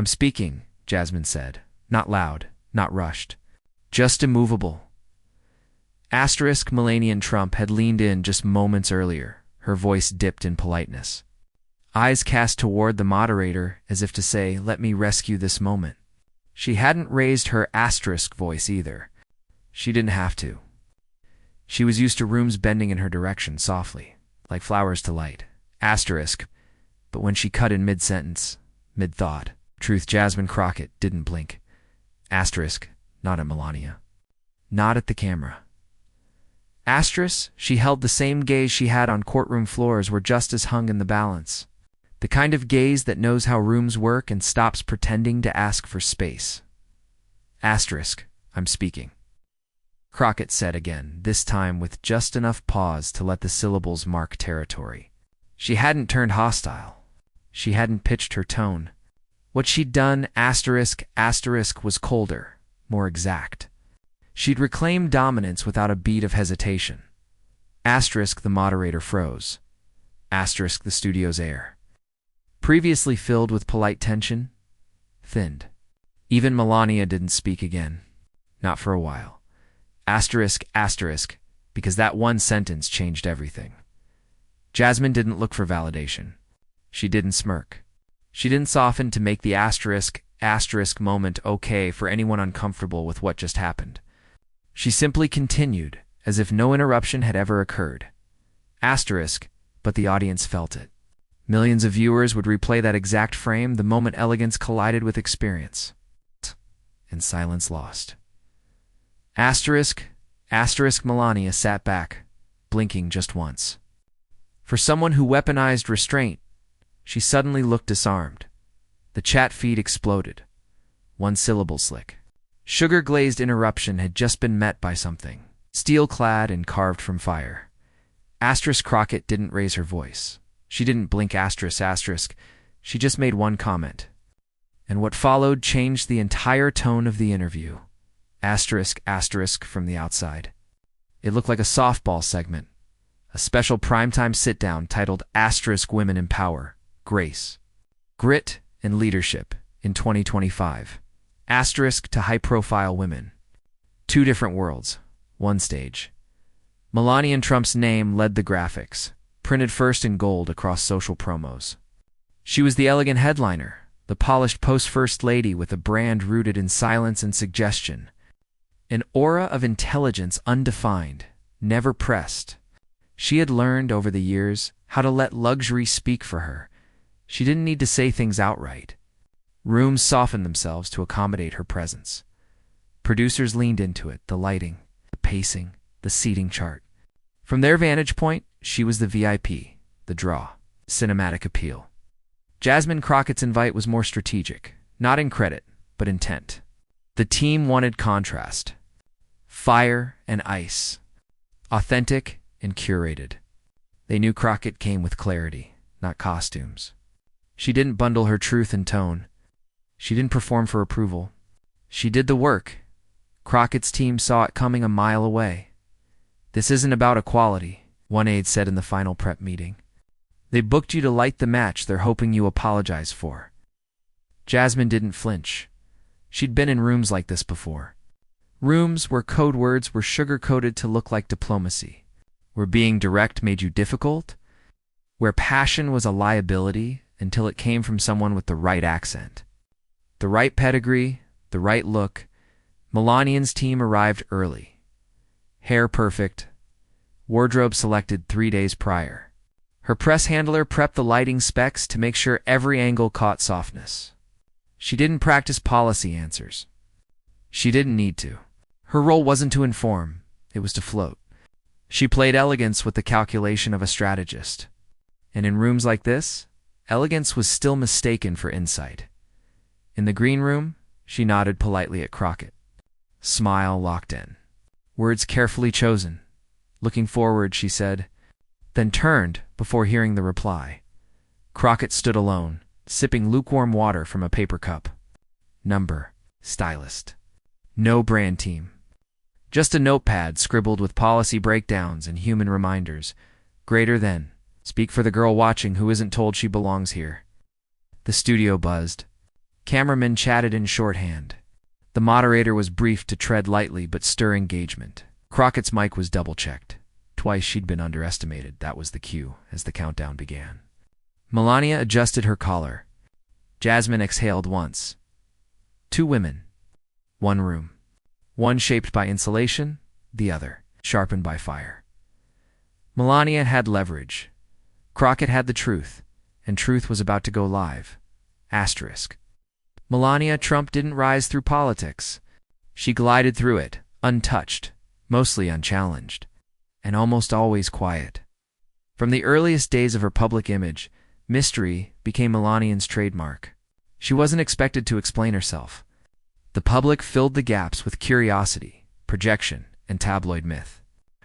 I'm speaking, Jasmine said. Not loud, not rushed. Just immovable. Melania Trump had leaned in just moments earlier, her voice dipped in politeness. Eyes cast toward the moderator as if to say, let me rescue this moment. She hadn't raised her voice either. She didn't have to. She was used to rooms bending in her direction softly, like flowers to light. But when she cut in mid-sentence, mid-thought, truth, Jasmine Crockett didn't blink. Not at Melania. Not at the camera. She held the same gaze she had on courtroom floors where justice hung in the balance. The kind of gaze that knows how rooms work and stops pretending to ask for space. I'm speaking. Crockett said again, this time with just enough pause to let the syllables mark territory. She hadn't turned hostile. She hadn't pitched her tone. What she'd done, was colder, more exact. She'd reclaimed dominance without a beat of hesitation. The moderator froze. The studio's air, previously filled with polite tension, thinned. Even Melania didn't speak again. Not for a while. Because that one sentence changed everything. Jasmine didn't look for validation. She didn't smirk. She didn't soften to make the moment okay for anyone uncomfortable with what just happened. She simply continued, as if no interruption had ever occurred. But the audience felt it. Millions of viewers would replay that exact frame the moment elegance collided with experience. And silence lost. Melania sat back, blinking just once. For someone who weaponized restraint, she suddenly looked disarmed. The chat feed exploded. One syllable slick. Sugar-glazed interruption had just been met by something, steel-clad and carved from fire. Crockett didn't raise her voice. She didn't blink She just made one comment. And what followed changed the entire tone of the interview. From the outside. It looked like a softball segment. A special primetime sit-down titled Women in Power, Grace, Grit, and Leadership in 2025. To high-profile women. Two different worlds, one stage. Melania Trump's name led the graphics, printed first in gold across social promos. She was the elegant headliner, the polished post-first lady with a brand rooted in silence and suggestion. An aura of intelligence undefined, never pressed. She had learned over the years how to let luxury speak for her. She didn't need to say things outright. Rooms softened themselves to accommodate her presence. Producers leaned into it, the lighting, the pacing, the seating chart. From their vantage point, she was the VIP, the draw, cinematic appeal. Jasmine Crockett's invite was more strategic, not in credit, but intent. The team wanted contrast. Fire and ice. Authentic and curated. They knew Crockett came with clarity, not costumes. She didn't bundle her truth and tone. She didn't perform for approval. She did the work. Crockett's team saw it coming a mile away. This isn't about equality, one aide said in the final prep meeting. They booked you to light the match they're hoping you apologize for. Jasmine didn't flinch. She'd been in rooms like this before. Rooms where code words were sugar-coated to look like diplomacy. Where being direct made you difficult. Where passion was a liability until it came from someone with the right accent. The right pedigree, the right look. Melania's team arrived early. Hair perfect. Wardrobe selected 3 days prior. Her press handler prepped the lighting specs to make sure every angle caught softness. She didn't practice policy answers. She didn't need to. Her role wasn't to inform, it was to float. She played elegance with the calculation of a strategist. And in rooms like this, elegance was still mistaken for insight. In the green room, she nodded politely at Crockett. Smile locked in. Words carefully chosen. Looking forward, she said, then turned before hearing the reply. Crockett stood alone, sipping lukewarm water from a paper cup. Number, stylist. No brand team. Just a notepad scribbled with policy breakdowns and human reminders. Greater than. Speak for the girl watching who isn't told she belongs here. The studio buzzed. Cameramen chatted in shorthand. The moderator was briefed to tread lightly but stir engagement. Crockett's mic was double-checked. Twice she'd been underestimated. That was the cue as the countdown began. Melania adjusted her collar. Jasmine exhaled once. 2 women. 1 room. One shaped by insulation, the other sharpened by fire. Melania had leverage. Crockett had the truth, and truth was about to go live. Asterisk. Melania Trump didn't rise through politics. She glided through it, untouched, mostly unchallenged, and almost always quiet. From the earliest days of her public image, mystery became Melania's trademark. She wasn't expected to explain herself. The public filled the gaps with curiosity, projection, and tabloid myth.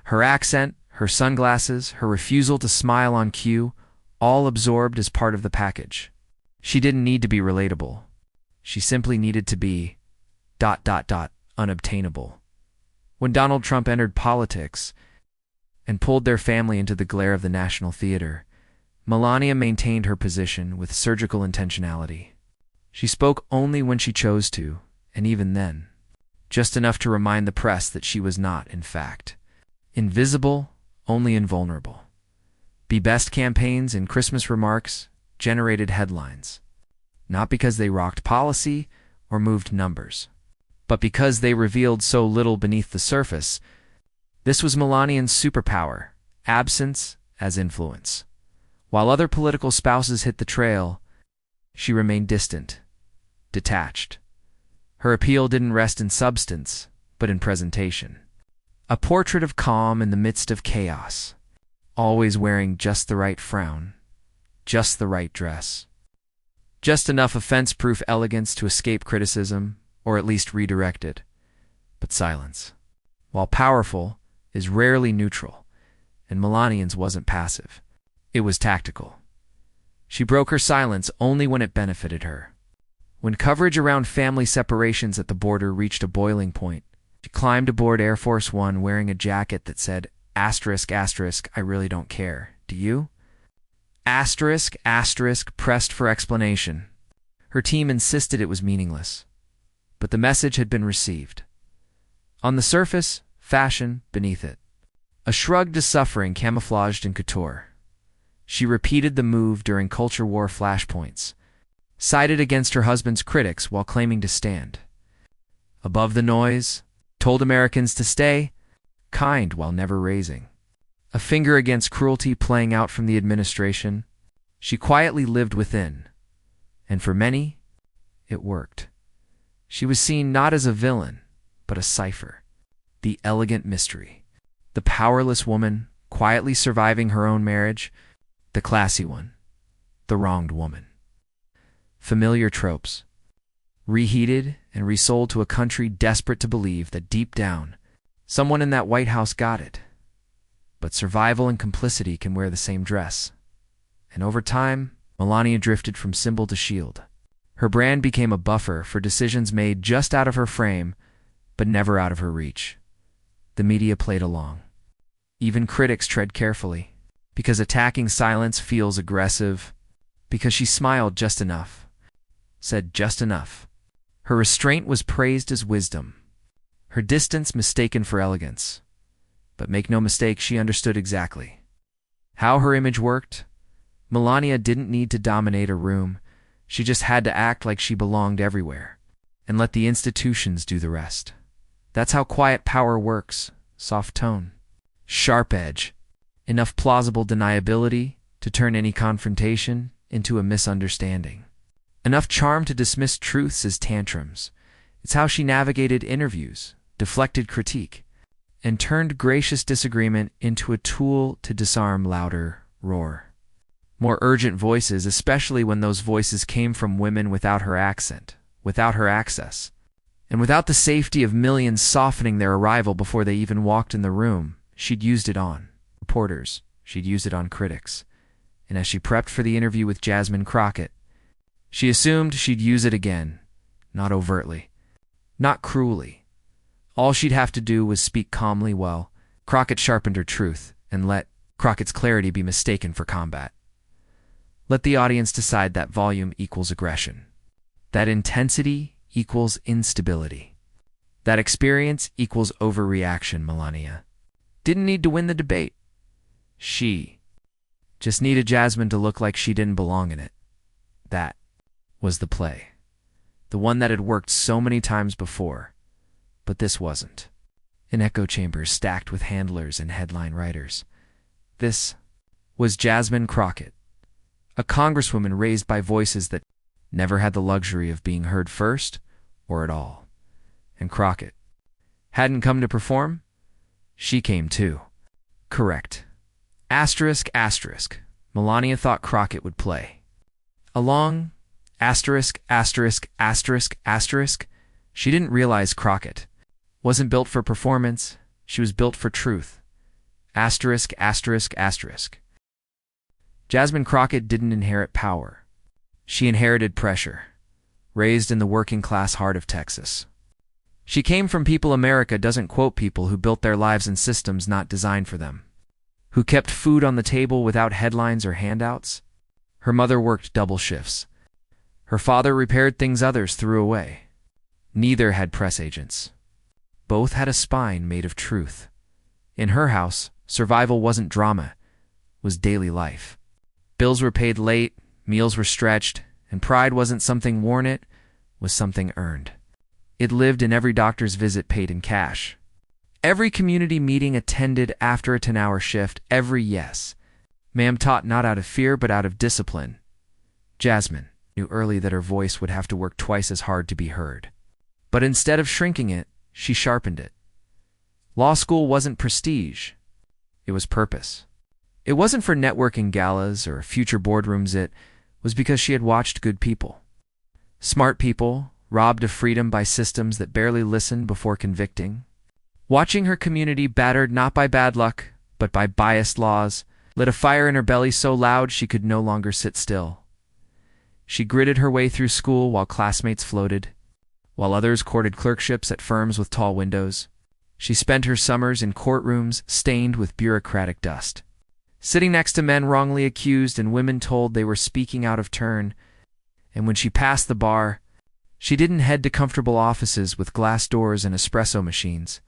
Her accent, her sunglasses, her refusal to smile on cue, all absorbed as part of the package. She didn't need to be relatable. She simply needed to be ... unobtainable. When Donald Trump entered politics and pulled their family into the glare of the National Theater, Melania maintained her position with surgical intentionality. She spoke only when she chose to, and even then, just enough to remind the press that she was not, in fact, invisible, only invulnerable. Be Best campaigns and Christmas remarks generated headlines, not because they rocked policy or moved numbers, but because they revealed so little beneath the surface. This was Melania's superpower, absence as influence. While other political spouses hit the trail, she remained distant, detached. Her appeal didn't rest in substance, but in presentation. A portrait of calm in the midst of chaos, always wearing just the right frown, just the right dress, just enough offense-proof elegance to escape criticism, or at least redirect it. But silence, while powerful, is rarely neutral, and Melania's wasn't passive. It was tactical. She broke her silence only when it benefited her. When coverage around family separations at the border reached a boiling point, she climbed aboard Air Force One wearing a jacket that said, asterisk, asterisk, I really don't care. Do you? Asterisk, asterisk, pressed for explanation. Her team insisted it was meaningless. But the message had been received. On the surface, fashion, beneath it. A shrug to suffering camouflaged in couture. She repeated the move during culture war flashpoints, sided against her husband's critics while claiming to stand above the noise, told Americans to stay kind while never raising a finger against cruelty playing out from the administration. She quietly lived within, and for many, it worked. She was seen not as a villain, but a cipher, the elegant mystery, the powerless woman quietly surviving her own marriage, the classy one, the wronged woman. Familiar tropes, reheated and resold to a country desperate to believe that deep down, someone in that White House got it. But survival and complicity can wear the same dress. And over time, Melania drifted from symbol to shield. Her brand became a buffer for decisions made just out of her frame, but never out of her reach. The media played along. Even critics tread carefully, because attacking silence feels aggressive, because she smiled just enough, said just enough. Her restraint was praised as wisdom, her distance mistaken for elegance. But make no mistake, she understood exactly how her image worked. Melania didn't need to dominate a room. She just had to act like she belonged everywhere, and let the institutions do the rest. That's how quiet power works. Soft tone, sharp edge, enough plausible deniability to turn any confrontation into a misunderstanding. Enough charm to dismiss truths as tantrums. It's how she navigated interviews, deflected critique, and turned gracious disagreement into a tool to disarm louder roar. More urgent voices, especially when those voices came from women without her accent, without her access, and without the safety of millions softening their arrival before they even walked in the room. She'd used it on reporters. She'd used it on critics. And as she prepped for the interview with Jasmine Crockett, she assumed she'd use it again, not overtly, not cruelly. All she'd have to do was speak calmly while Crockett sharpened her truth and let Crockett's clarity be mistaken for combat. Let the audience decide that volume equals aggression. That intensity equals instability. That experience equals overreaction, Melania. Didn't need to win the debate. She just needed Jasmine to look like she didn't belong in it. That was the play. The one that had worked so many times before. But this wasn't. An echo chamber stacked with handlers and headline writers. This was Jasmine Crockett, a congresswoman raised by voices that never had the luxury of being heard first or at all. And Crockett hadn't come to perform. She came too. Correct. Asterisk, asterisk. Melania thought Crockett would play along. Asterisk, asterisk, asterisk, asterisk. She didn't realize Crockett wasn't built for performance. She was built for truth. Asterisk, asterisk, asterisk. Jasmine Crockett didn't inherit power. She inherited pressure, raised in the working-class heart of Texas. She came from people America doesn't quote, people who built their lives in systems not designed for them, who kept food on the table without headlines or handouts. Her mother worked double shifts. Her father repaired things others threw away. Neither had press agents. Both had a spine made of truth. In her house, survival wasn't drama, was daily life. Bills were paid late, meals were stretched, and pride wasn't something worn, it was something earned. It lived in every doctor's visit paid in cash, every community meeting attended after a 10-hour shift, every yes, ma'am taught not out of fear but out of discipline. Jasmine knew early that her voice would have to work twice as hard to be heard. But instead of shrinking it, she sharpened it. Law school wasn't prestige. It was purpose. It wasn't for networking galas or future boardrooms. It was because she had watched good people. Smart people, robbed of freedom by systems that barely listened before convicting. Watching her community battered not by bad luck, but by biased laws, lit a fire in her belly so loud she could no longer sit still. She gritted her way through school while classmates floated, while others courted clerkships at firms with tall windows. She spent her summers in courtrooms stained with bureaucratic dust, sitting next to men wrongly accused and women told they were speaking out of turn. And when she passed the bar, she didn't head to comfortable offices with glass doors and espresso machines.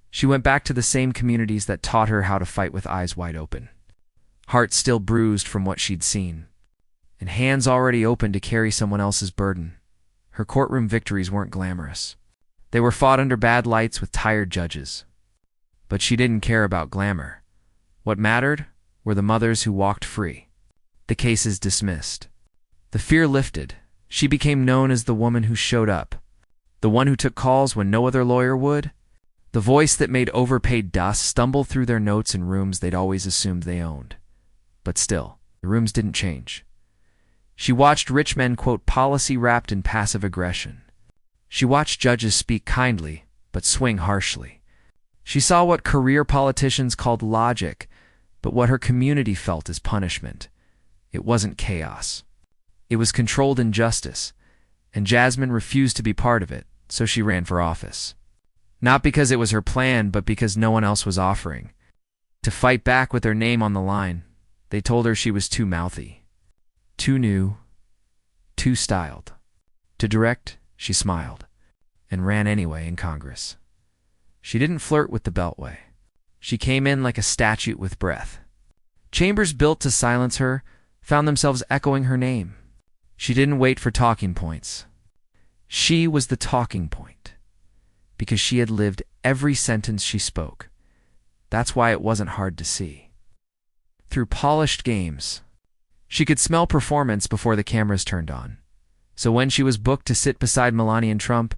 She went back to the same communities that taught her how to fight with eyes wide open, heart still bruised from what she'd seen, and hands already open to carry someone else's burden. Her courtroom victories weren't glamorous. They were fought under bad lights with tired judges. But she didn't care about glamour. What mattered were the mothers who walked free, the cases dismissed. The fear lifted. She became known as the woman who showed up, the one who took calls when no other lawyer would, the voice that made overpaid dust stumble through their notes in rooms they'd always assumed they owned. But still, the rooms didn't change. She watched rich men quote policy wrapped in passive aggression. She watched judges speak kindly, but swing harshly. She saw what career politicians called logic, but what her community felt as punishment. It wasn't chaos. It was controlled injustice, and Jasmine refused to be part of it, so she ran for office. Not because it was her plan, but because no one else was offering. To fight back with her name on the line, they told her she was too mouthy, too new, too styled. To direct, she smiled, and ran anyway in Congress. She didn't flirt with the Beltway. She came in like a statue with breath. Chambers built to silence her found themselves echoing her name. She didn't wait for talking points. She was the talking point, because she had lived every sentence she spoke. That's why it wasn't hard to see. Through polished games, she could smell performance before the cameras turned on. So when she was booked to sit beside Melania Trump,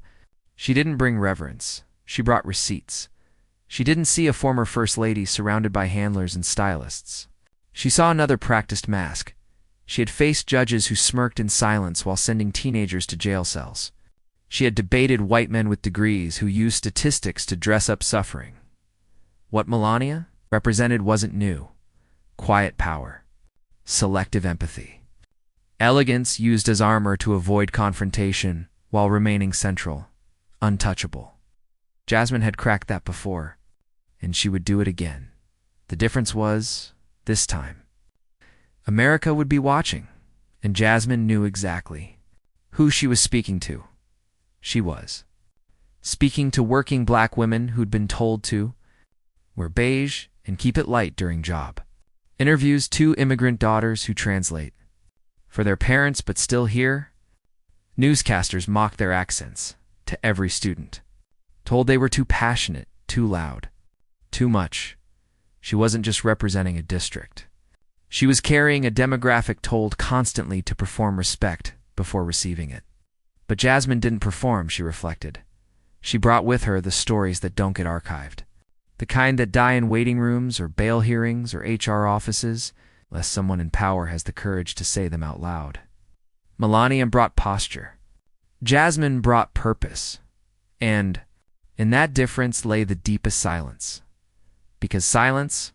she didn't bring reverence. She brought receipts. She didn't see a former first lady surrounded by handlers and stylists. She saw another practiced mask. She had faced judges who smirked in silence while sending teenagers to jail cells. She had debated white men with degrees who used statistics to dress up suffering. What Melania represented wasn't new. Quiet power. Selective empathy. Elegance used as armor to avoid confrontation while remaining central. Untouchable. Jasmine had cracked that before, and she would do it again. The difference was, this time, America would be watching, and Jasmine knew exactly who she was speaking to. She was speaking to working black women who'd been told to wear beige and keep it light during job interviews, 2 immigrant daughters who translate for their parents but still here. Newscasters mocked their accents to every student, told they were too passionate, too loud, too much. She wasn't just representing a district. She was carrying a demographic told constantly to perform respect before receiving it. But Jasmine didn't perform, she reflected. She brought with her the stories that don't get archived, the kind that die in waiting rooms or bail hearings or HR offices, unless someone in power has the courage to say them out loud. Melania brought posture. Jasmine brought purpose. And in that difference lay the deepest silence. Because silence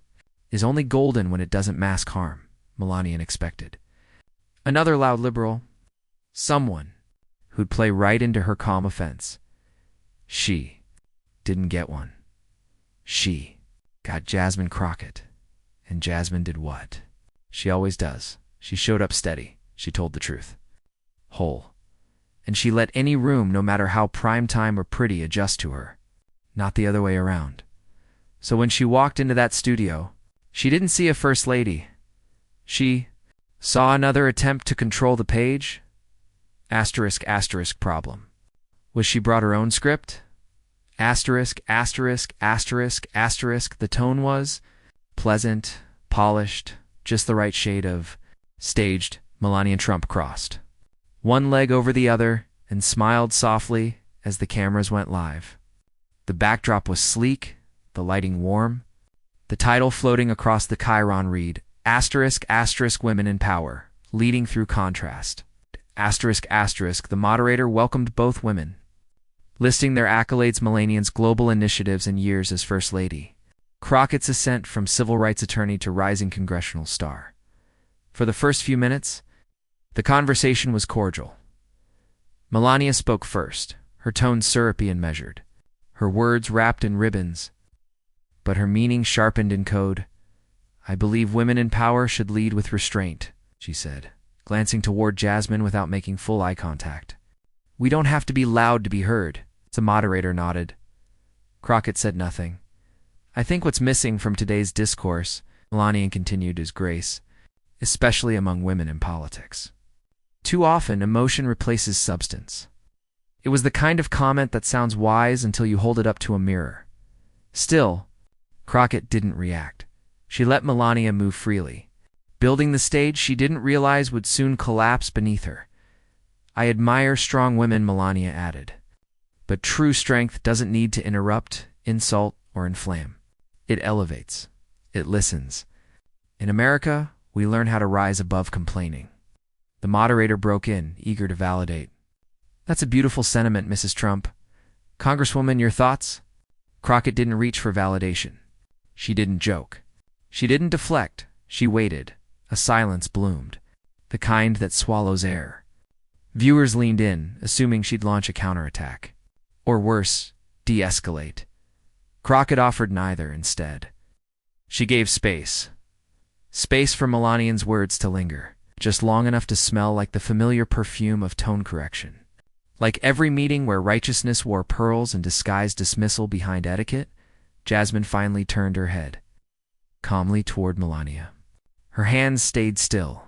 is only golden when it doesn't mask harm, Melania expected. Another loud liberal, someone who'd play right into her calm offense. She didn't get one. She got Jasmine Crockett. And Jasmine did what? She always does. She showed up steady. She told the truth. Whole. And she let any room, no matter how primetime or pretty, adjust to her. Not the other way around. So when she walked into that studio, she didn't see a first lady. She saw another attempt to control the page. Asterisk, asterisk problem. Was she brought her own script? Asterisk, asterisk, asterisk, asterisk. The tone was pleasant, polished, just the right shade of staged. Melania Trump crossed one leg over the other and smiled softly as the cameras went live. The backdrop was sleek, the lighting warm. The title floating across the chyron read, asterisk, asterisk, women in power, leading through contrast. Asterisk, asterisk, the moderator welcomed both women, listing their accolades: Melania's global initiatives and years as First Lady, Crockett's ascent from civil rights attorney to rising congressional star. For the first few minutes, the conversation was cordial. Melania spoke first, her tone syrupy and measured, her words wrapped in ribbons, but her meaning sharpened in code. I believe women in power should lead with restraint, she said, glancing toward Jasmine without making full eye contact. We don't have to be loud to be heard. The moderator nodded. Crockett said nothing. I think what's missing from today's discourse, Melania continued, is grace, especially among women in politics. Too often, emotion replaces substance. It was the kind of comment that sounds wise until you hold it up to a mirror. Still, Crockett didn't react. She let Melania move freely, building the stage she didn't realize would soon collapse beneath her. I admire strong women, Melania added. But true strength doesn't need to interrupt, insult, or inflame. It elevates. It listens. In America, we learn how to rise above complaining. The moderator broke in, eager to validate. That's a beautiful sentiment, Mrs. Trump. Congresswoman, your thoughts? Crockett didn't reach for validation. She didn't joke. She didn't deflect. She waited. A silence bloomed, the kind that swallows air. Viewers leaned in, assuming she'd launch a counterattack. Or worse, de-escalate. Crockett offered neither instead. She gave space. Space for Melania's words to linger, just long enough to smell like the familiar perfume of tone correction. Like every meeting where righteousness wore pearls and disguised dismissal behind etiquette, Jasmine finally turned her head, calmly toward Melania. Her hands stayed still,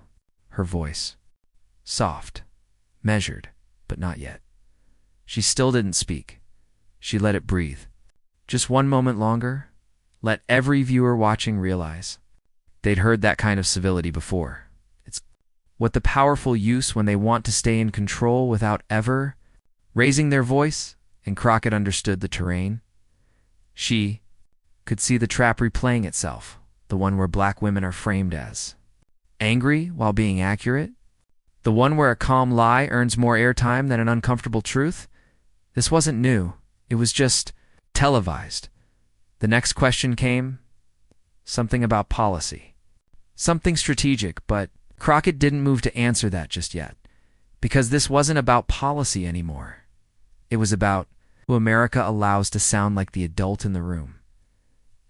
her voice soft, measured, but not yet. She still didn't speak. She let it breathe. Just one moment longer, let every viewer watching realize they'd heard that kind of civility before. It's what the powerful use when they want to stay in control without ever raising their voice, and Crockett understood the terrain. She could see the trap replaying itself, the one where black women are framed as angry while being accurate, the one where a calm lie earns more airtime than an uncomfortable truth. This wasn't new. It was just televised. The next question came, something about policy, something strategic, but Crockett didn't move to answer that just yet, because this wasn't about policy anymore. It was about who America allows to sound like the adult in the room.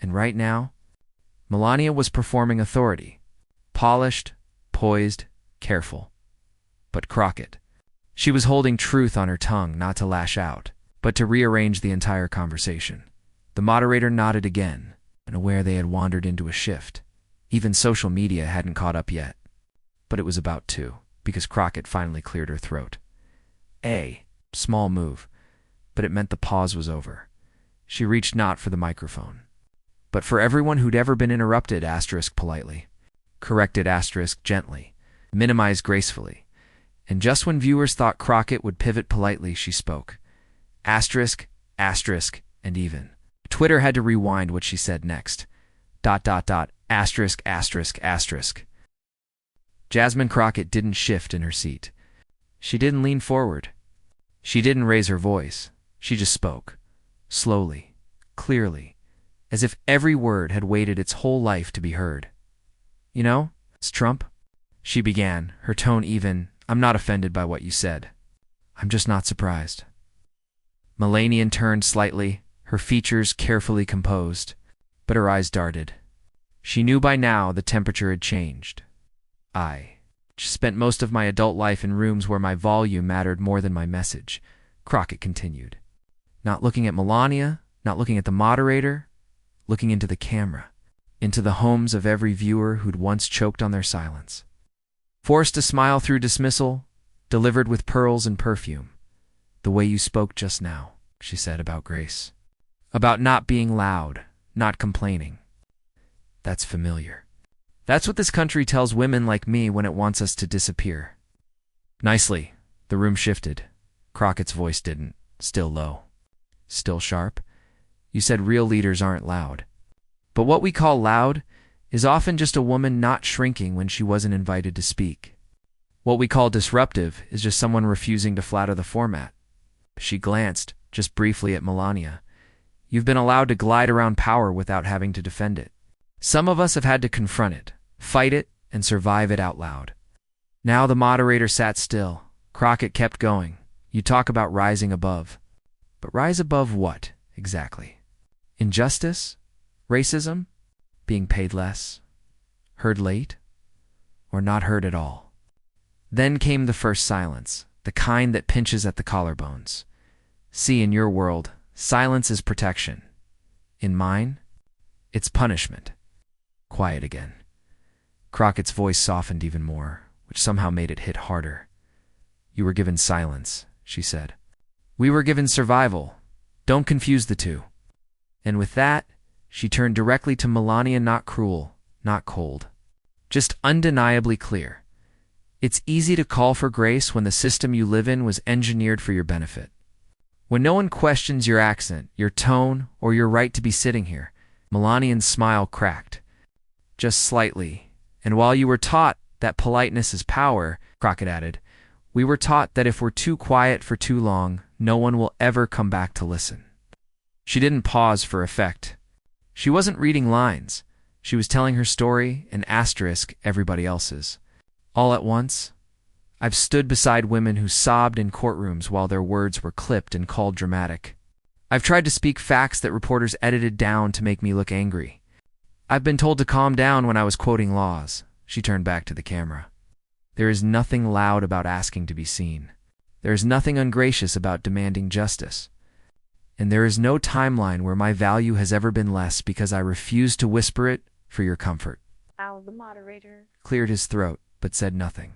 And right now, Melania was performing authority, polished, poised, careful. But Crockett, She was holding truth on her tongue, not to lash out, but to rearrange the entire conversation. The moderator nodded again, unaware they had wandered into a shift. Even social media hadn't caught up yet. But it was about to, because Crockett finally cleared her throat. Small move, but it meant the pause was over. She reached not for the microphone, but for everyone who'd ever been interrupted, politely, corrected gently, minimized gracefully. And just when viewers thought Crockett would pivot politely, she spoke. Asterisk, and even. Twitter had to rewind what she said next. ... asterisk. Jasmine Crockett didn't shift in her seat. She didn't lean forward. She didn't raise her voice. She just spoke. Slowly, clearly, as if every word had waited its whole life to be heard. You know, it's Trump, she began, her tone even. I'm not offended by what you said. I'm just not surprised. Melania turned slightly, her features carefully composed, but her eyes darted. She knew by now the temperature had changed. I spent most of my adult life in rooms where my volume mattered more than my message, Crockett continued. Not looking at Melania, not looking at the moderator, looking into the camera, into the homes of every viewer who'd once choked on their silence. Forced to smile through dismissal, delivered with pearls and perfume. The way you spoke just now, she said, about grace. About not being loud, not complaining. That's familiar. That's what this country tells women like me when it wants us to disappear. Nicely. The room shifted. Crockett's voice didn't. Still low. Still sharp. You said real leaders aren't loud. But what we call loud is often just a woman not shrinking when she wasn't invited to speak. What we call disruptive is just someone refusing to flatter the format. She glanced, just briefly, at Melania. You've been allowed to glide around power without having to defend it. Some of us have had to confront it, fight it, and survive it out loud. Now the moderator sat still. Crockett kept going. You talk about rising above. But rise above what, exactly? Injustice? Racism? Being paid less? Heard late? Or not heard at all? Then came the first silence, the kind that pinches at the collarbones. See, in your world, silence is protection. In mine, it's punishment. Quiet again. Crockett's voice softened even more, which somehow made it hit harder. You were given silence, she said. We were given survival. Don't confuse the two. And with that, she turned directly to Melania, not cruel, not cold. Just undeniably clear. It's easy to call for grace when the system you live in was engineered for your benefit. When no one questions your accent, your tone, or your right to be sitting here. Melania's smile cracked. Just slightly. And while you were taught that politeness is power, Crockett added, we were taught that if we're too quiet for too long, no one will ever come back to listen. She didn't pause for effect. She wasn't reading lines. She was telling her story and asterisk everybody else's. All at once, I've stood beside women who sobbed in courtrooms while their words were clipped and called dramatic. I've tried to speak facts that reporters edited down to make me look angry. I've been told to calm down when I was quoting laws. She turned back to the camera. There is nothing loud about asking to be seen. There is nothing ungracious about demanding justice. And there is no timeline where my value has ever been less because I refuse to whisper it for your comfort. Al, the moderator, Cleared his throat, but said nothing.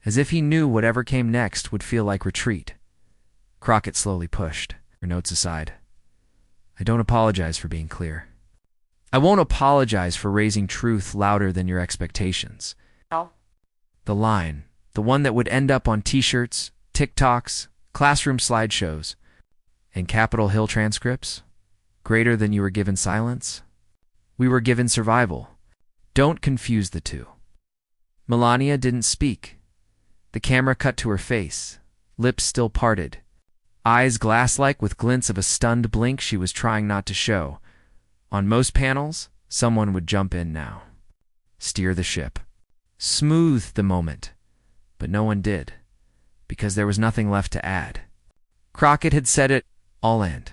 As if he knew whatever came next would feel like retreat. Crockett slowly pushed her notes aside. I don't apologize for being clear. I won't apologize for raising truth louder than your expectations. Al. The line, the one that would end up on t-shirts, TikToks, classroom slideshows, and Capitol Hill transcripts? Greater than you were given silence? We were given survival. Don't confuse the two. Melania didn't speak. The camera cut to her face, lips still parted, eyes glass-like with glints of a stunned blink she was trying not to show. On most panels, someone would jump in now. Steer the ship. Smooth the moment. But no one did, because there was nothing left to add. Crockett had said it, all end.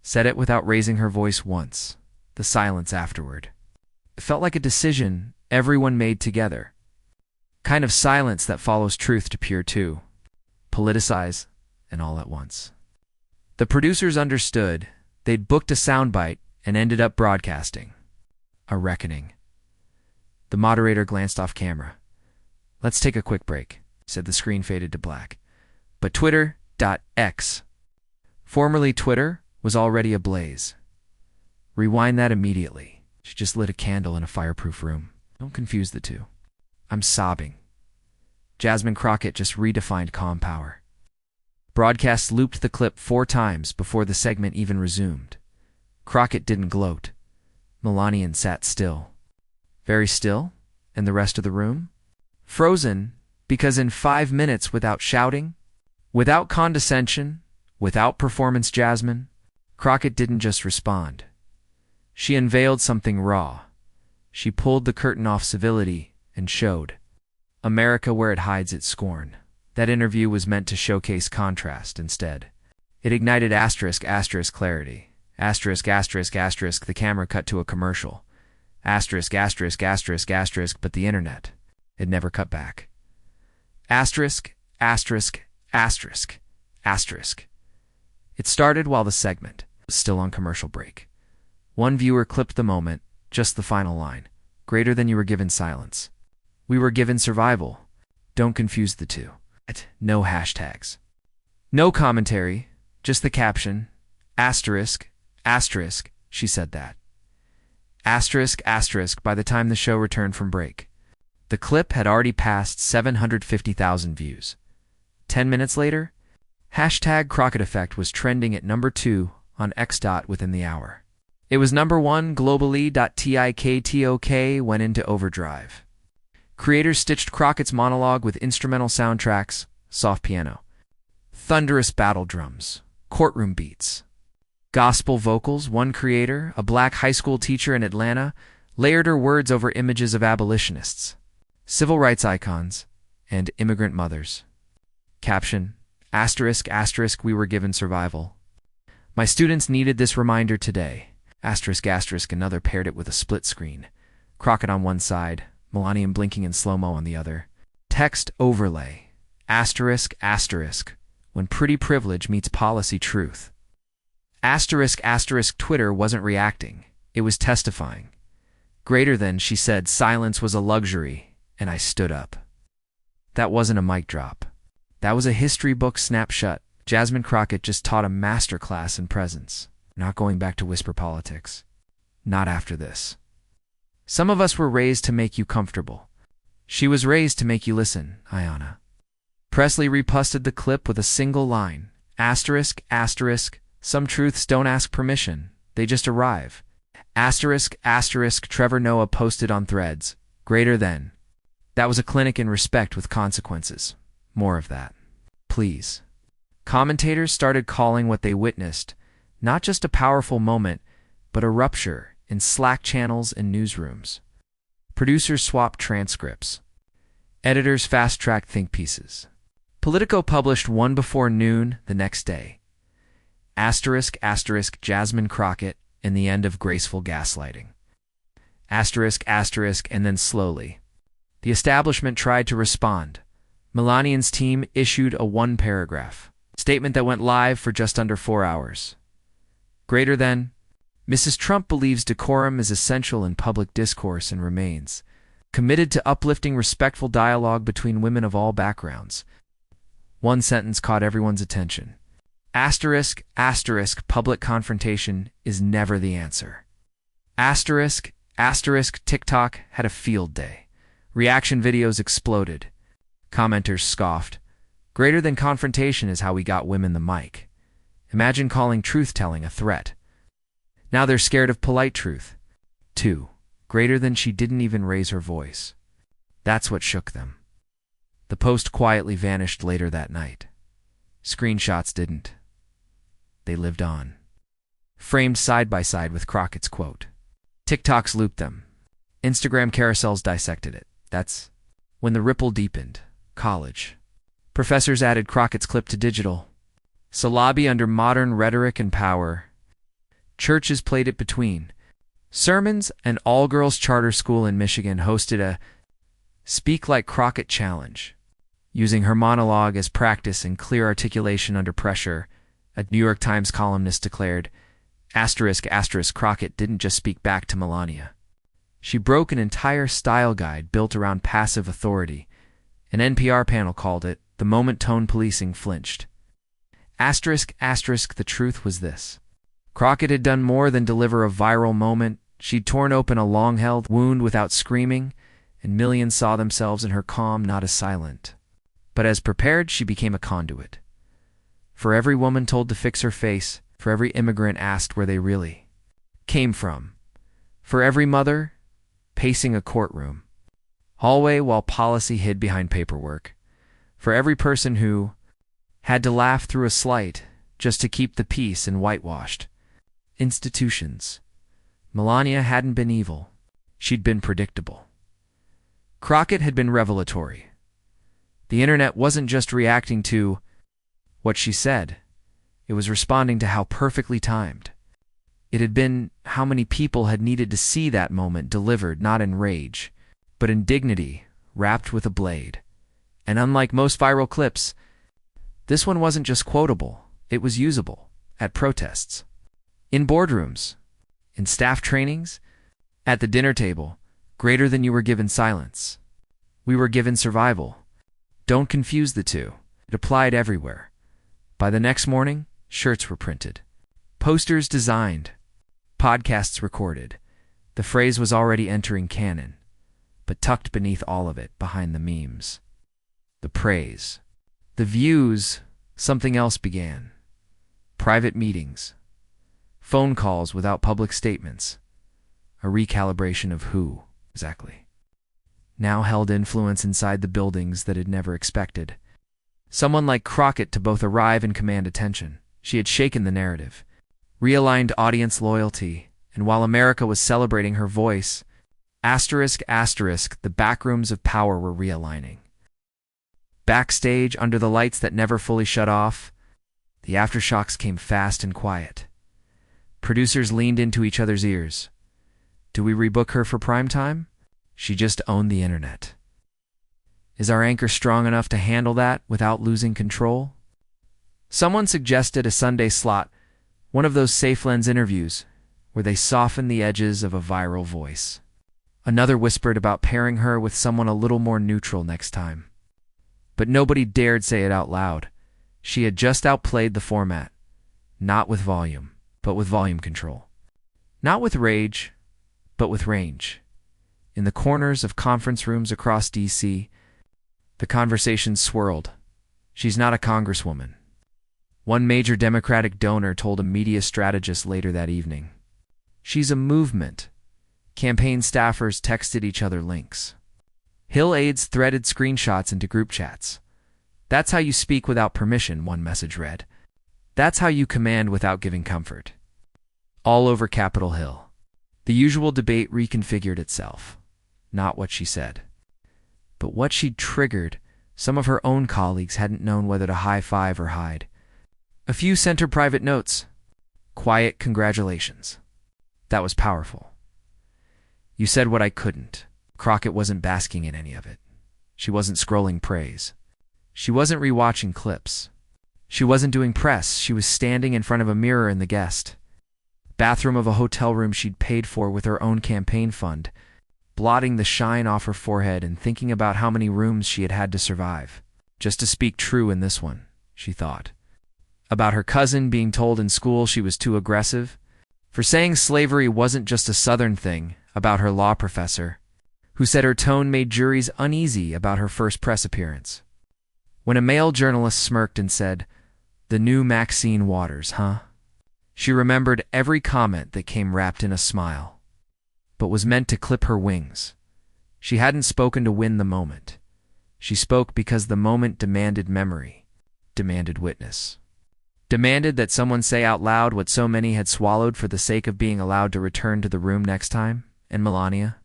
Said it without raising her voice once. The silence afterward. It felt like a decision everyone made together. Kind of silence that follows truth to peer too. politicize, and all at once. The producers understood. They'd booked a soundbite and ended up broadcasting. A reckoning. The moderator glanced off camera. "Let's take a quick break," said. The screen faded to black. But Twitter.x, formerly Twitter, was already ablaze. "Rewind that immediately." She just lit a candle in a fireproof room. Don't confuse the two. "I'm sobbing." Jasmine Crockett just redefined calm power. Broadcast looped the clip 4 times before the segment even resumed. Crockett didn't gloat. Melania sat still. Very still? And the rest of the room? Frozen, because in 5 minutes, without shouting, without condescension, without performance, Jasmine Crockett didn't just respond. She unveiled something raw. She pulled the curtain off civility and showed America where it hides its scorn. That interview was meant to showcase contrast instead. It ignited clarity. The camera cut to a commercial. But the internet. It never cut back. It started while the segment was still on commercial break. One viewer clipped the moment, just the final line. "Greater than you were given silence. We were given survival." Don't confuse the two. No hashtags. No commentary, just the caption. She said that. By the time the show returned from break. The clip had already passed 750,000 views. 10 minutes later, #Crockett Effect was trending at number 2 on X. Within the hour. It was number 1 globally. TikTok went into overdrive. Creators stitched Crockett's monologue with instrumental soundtracks, soft piano, thunderous battle drums, courtroom beats, gospel vocals. One creator, a black high school teacher in Atlanta, layered her words over images of abolitionists, civil rights icons, and immigrant mothers. Caption: "We were given survival. My students needed this reminder today." Another paired it with a split screen. Crockett on one side, Melania blinking in slow-mo on the other. Text overlay. When pretty privilege meets policy truth. Twitter wasn't reacting. It was testifying. "Greater than," she said, "silence was a luxury, and I stood up." That wasn't a mic drop. That was a history book snapshot. Jasmine Crockett just taught a master class in presence. Not going back to whisper politics. Not after this. Some of us were raised to make you comfortable. She was raised to make you listen, Ayanna. Presley reposted the clip with a single line. Some truths don't ask permission. They just arrive. Trevor Noah posted on Threads. Greater than. That was a clinic in respect with consequences. More of that. Please. Commentators started calling what they witnessed not just a powerful moment, but a rupture in Slack channels and newsrooms. Producers swapped transcripts. Editors fast-tracked think pieces. Politico published one before noon the next day. Jasmine Crockett and the end of graceful gaslighting. And then slowly. The establishment tried to respond. Melania's team issued a 1-paragraph statement that went live for just under 4 hours. Greater than. Mrs. Trump believes decorum is essential in public discourse and remains committed to uplifting respectful dialogue between women of all backgrounds. One sentence caught everyone's attention. Public confrontation is never the answer. TikTok had a field day. Reaction videos exploded. Commenters scoffed. Greater than confrontation is how we got women the mic. Imagine calling truth-telling a threat. Now they're scared of polite truth. 2. Greater than she didn't even raise her voice. That's what shook them. The post quietly vanished later that night. Screenshots didn't. They lived on. Framed side by side with Crockett's quote. TikToks looped them. Instagram carousels dissected it. That's when the ripple deepened. College. Professors added Crockett's clip to digital. Syllabi under modern rhetoric and power. Churches played it between. Sermons. An all-girls charter school in Michigan hosted a Speak Like Crockett challenge. using her monologue as practice and clear articulation under pressure. A New York Times columnist declared, **** Crockett didn't just speak back to Melania. She broke an entire style guide built around passive authority. An NPR panel called it, the moment tone policing flinched. ***, the truth was this. Crockett had done more than deliver a viral moment. She'd torn open a long-held wound without screaming, and millions saw themselves in her calm, not as silent. But as prepared, she became a conduit. For every woman told to fix her face, for every immigrant asked where they really came from, for every mother pacing a courtroom hallway while policy hid behind paperwork, for every person who had to laugh through a slight just to keep the peace in whitewashed institutions. Melania hadn't been evil. She'd been predictable. Crockett had been revelatory. The internet wasn't just reacting to what she said. It was responding to how perfectly timed. It had been how many people had needed to see that moment delivered not in rage, but in dignity, wrapped with a blade. And unlike most viral clips, this one wasn't just quotable, it was usable. At protests, in boardrooms, in staff trainings, at the dinner table. Greater than you were given silence. We were given survival. Don't confuse the two. It applied everywhere. By the next morning, shirts were printed, posters designed, podcasts recorded. The phrase was already entering canon, but tucked beneath all of it, behind the memes, the praise, the views, something else began. Private meetings, phone calls without public statements, a recalibration of who exactly now held influence inside the buildings that had never expected. Someone like Crockett to both arrive and command attention. She had shaken the narrative, realigned audience loyalty, and while America was celebrating her voice, ***, the backrooms of power were realigning. Backstage, under the lights that never fully shut off, the aftershocks came fast and quiet. Producers leaned into each other's ears. Do we rebook her for prime time? She just owned the internet. Is our anchor strong enough to handle that without losing control? Someone suggested a Sunday slot, one of those safe lens interviews, where they soften the edges of a viral voice. Another whispered about pairing her with someone a little more neutral next time. But nobody dared say it out loud. She had just outplayed the format, not with volume, but with volume control. Not with rage, but with range. In the corners of conference rooms across D.C., the conversation swirled. She's not a congresswoman. One major Democratic donor told a media strategist later that evening. She's a movement. Campaign staffers texted each other links. Hill aides threaded screenshots into group chats. That's how you speak without permission, one message read. That's how you command without giving comfort. All over Capitol Hill. The usual debate reconfigured itself. Not what she said, but what she'd triggered. Some of her own colleagues hadn't known whether to high-five or hide. A few sent her private notes. Quiet congratulations. That was powerful. You said what I couldn't. Crockett wasn't basking in any of it. She wasn't scrolling praise. She wasn't rewatching clips. She wasn't doing press. She was standing in front of a mirror in the guest bathroom of a hotel room she'd paid for with her own campaign fund, blotting the shine off her forehead and thinking about how many rooms she had had to survive, just to speak true in this one, she thought. About her cousin being told in school she was too aggressive, for saying slavery wasn't just a Southern thing, about her law professor, who said her tone made juries uneasy about her first press appearance. When a male journalist smirked and said, "The new Maxine Waters, huh?" She remembered every comment that came wrapped in a smile, but was meant to clip her wings. She hadn't spoken to win the moment. She spoke because the moment demanded memory, demanded witness, demanded that someone say out loud what so many had swallowed for the sake of being allowed to return to the room next time. And Melania?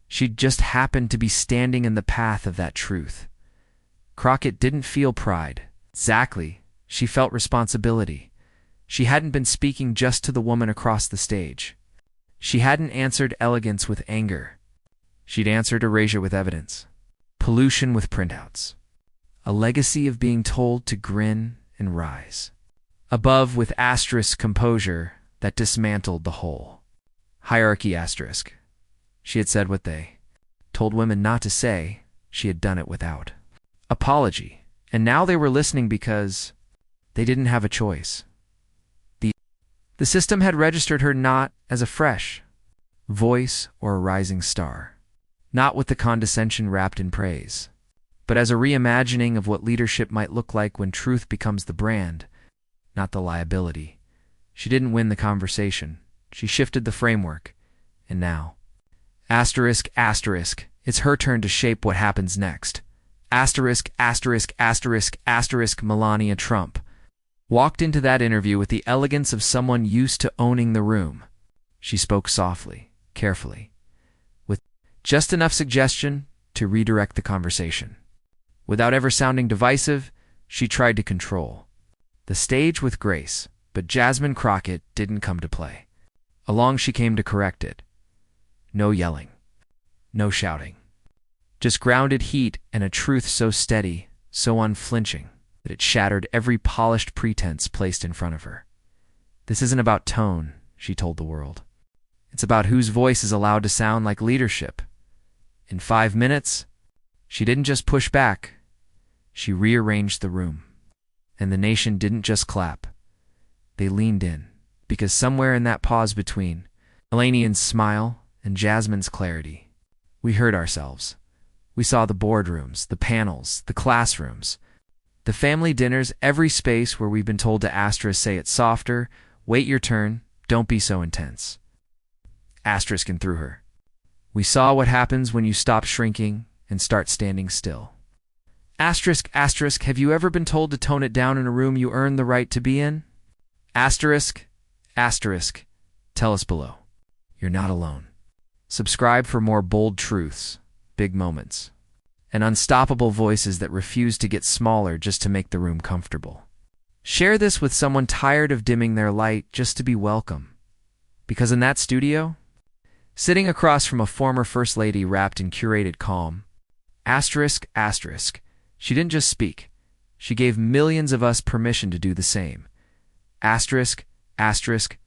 She'd just happened to be standing in the path of that truth. Crockett didn't feel pride. Exactly. She felt responsibility. She hadn't been speaking just to the woman across the stage. She hadn't answered elegance with anger. She'd answered erasure with evidence, pollution with printouts, a legacy of being told to grin and rise. Above with asterisk composure that dismantled the whole hierarchy asterisk. She had said what they told women not to say. She had done it without apology. And now they were listening because they didn't have a choice. The system had registered her not as a fresh voice or a rising star, not with the condescension wrapped in praise, but as a reimagining of what leadership might look like when truth becomes the brand, not the liability. She didn't win the conversation. She shifted the framework. And now, asterisk, asterisk, it's her turn to shape what happens next. Asterisk, asterisk, asterisk, asterisk, Melania Trump walked into that interview with the elegance of someone used to owning the room. She spoke softly, carefully, with just enough suggestion to redirect the conversation. Without ever sounding divisive, she tried to control the stage with grace, but Jasmine Crockett didn't come to play. Along she came to correct it. No yelling, no shouting, just grounded heat and a truth so steady, so unflinching, that it shattered every polished pretense placed in front of her. This isn't about tone, she told the world. It's about whose voice is allowed to sound like leadership. In 5 minutes, she didn't just push back, she rearranged the room. And the nation didn't just clap. They leaned in, because somewhere in that pause between Melania's smile and Jasmine's clarity, we heard ourselves. We saw the boardrooms, the panels, the classrooms, the family dinners, every space where we've been told to asterisk say it softer, wait your turn, don't be so intense. Asterisk and through her. We saw what happens when you stop shrinking and start standing still. Asterisk, asterisk, have you ever been told to tone it down in a room you earned the right to be in? Asterisk, asterisk, tell us below. You're not alone. Subscribe for more bold truths, big moments, and unstoppable voices that refuse to get smaller just to make the room comfortable. Share this with someone tired of dimming their light just to be welcome. Because in that studio, sitting across from a former First Lady wrapped in curated calm, asterisk, asterisk, she didn't just speak. She gave millions of us permission to do the same. Asterisk, asterisk,